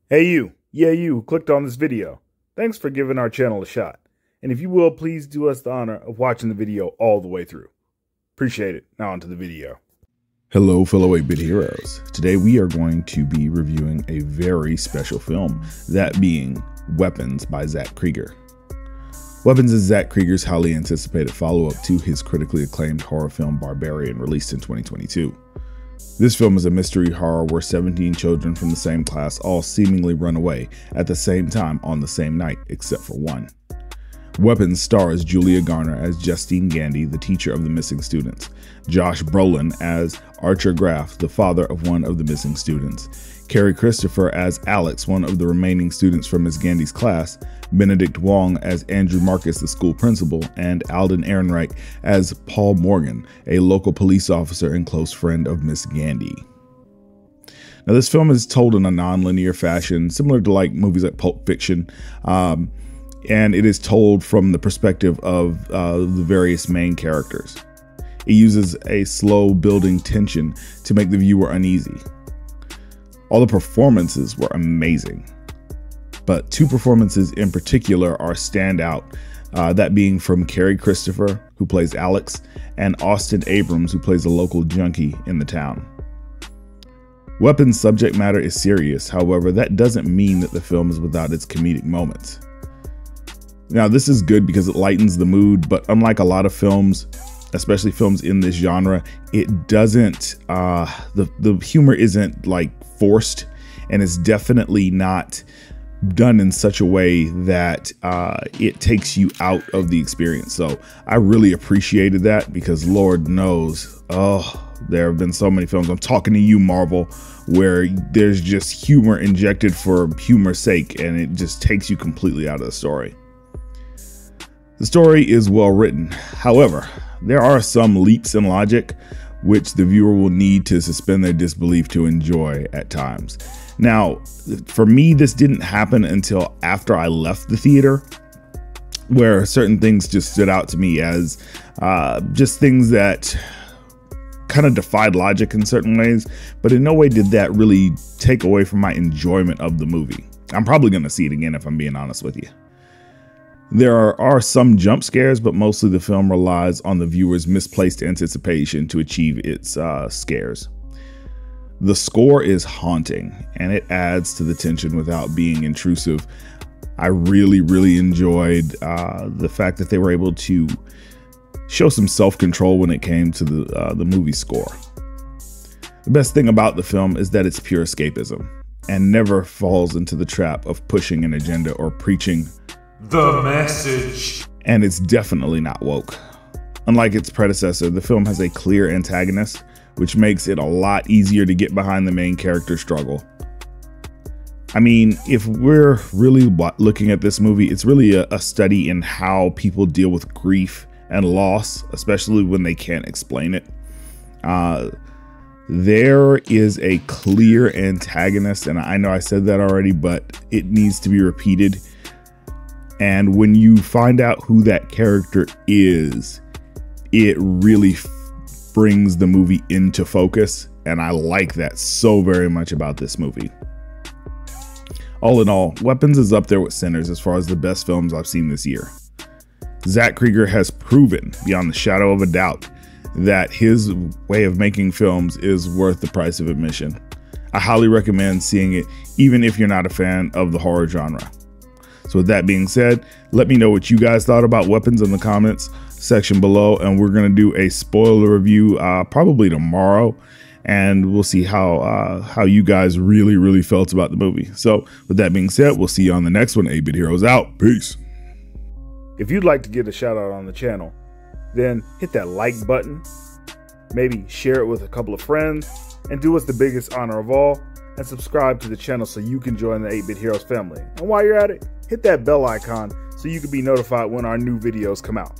Hey you, yeah you who clicked on this video. Thanks for giving our channel a shot. And if you will, please do us the honor of watching the video all the way through. Appreciate it. Now onto the video. Hello fellow 8-Bit Heroes. Today we are going to be reviewing a very special film, that being Weapons by Zach Cregger. Weapons is Zach Cregger's highly anticipated follow-up to his critically acclaimed horror film Barbarian, released in 2022. This film is a mystery horror where 17 children from the same class all seemingly run away at the same time on the same night, except for one. Weapons stars Julia Garner as Justine Gandy, the teacher of the missing students, Josh Brolin as Archer Graff, the father of one of the missing students, Carrie Christopher as Alex, one of the remaining students from Miss Gandy's class, Benedict Wong as Andrew Marcus, the school principal, and Alden Ehrenreich as Paul Morgan, a local police officer and close friend of Miss Gandy. Now, this film is told in a non-linear fashion, similar to like movies like Pulp Fiction, and it is told from the perspective of the various main characters. It uses a slow building tension to make the viewer uneasy. All the performances were amazing, but two performances in particular are standout, that being from Carrie Christopher, who plays Alex, and Austin Abrams, who plays a local junkie in the town. Weapons' subject matter is serious, however, that doesn't mean that the film is without its comedic moments. Now, this is good because it lightens the mood, but unlike a lot of films, especially films in this genre, it doesn't, the humor isn't like forced, and it's definitely not done in such a way that it takes you out of the experience. So I really appreciated that, because Lord knows, there have been so many films, I'm talking to you, Marvel, where there's just humor injected for humor's sake, and it just takes you completely out of the story. The story is well written. However, there are some leaps in logic which the viewer will need to suspend their disbelief to enjoy at times. Now, for me, this didn't happen until after I left the theater, where certain things just stood out to me as just things that kind of defied logic in certain ways, but in no way did that really take away from my enjoyment of the movie. I'm probably going to see it again if I'm being honest with you. There are some jump scares, but mostly the film relies on the viewer's misplaced anticipation to achieve its scares. The score is haunting, and it adds to the tension without being intrusive. I really enjoyed the fact that they were able to show some self-control when it came to the movie score. The best thing about the film is that it's pure escapism, and never falls into the trap of pushing an agenda or preaching the message. And it's definitely not woke. Unlike its predecessor, the film has a clear antagonist, which makes it a lot easier to get behind the main character's struggle. I mean, if we're really looking at this movie, it's really a study in how people deal with grief and loss, especially when they can't explain it. There is a clear antagonist, and I know I said that already, but it needs to be repeated. And when you find out who that character is, it really brings the movie into focus. And I like that so very much about this movie. All in all, Weapons is up there with Sinners as far as the best films I've seen this year. Zach Cregger has proven beyond the shadow of a doubt that his way of making films is worth the price of admission. I highly recommend seeing it, even if you're not a fan of the horror genre. So with that being said, let me know what you guys thought about Weapons in the comments section below, and we're going to do a spoiler review probably tomorrow, and we'll see how you guys really felt about the movie. So with that being said, we'll see you on the next one. 8-Bit Heroes out. Peace. If you'd like to get a shout out on the channel, then hit that like button, maybe share it with a couple of friends, and do us the biggest honor of all, and subscribe to the channel so you can join the 8-Bit Heroes family. And while you're at it, hit that bell icon so you can be notified when our new videos come out.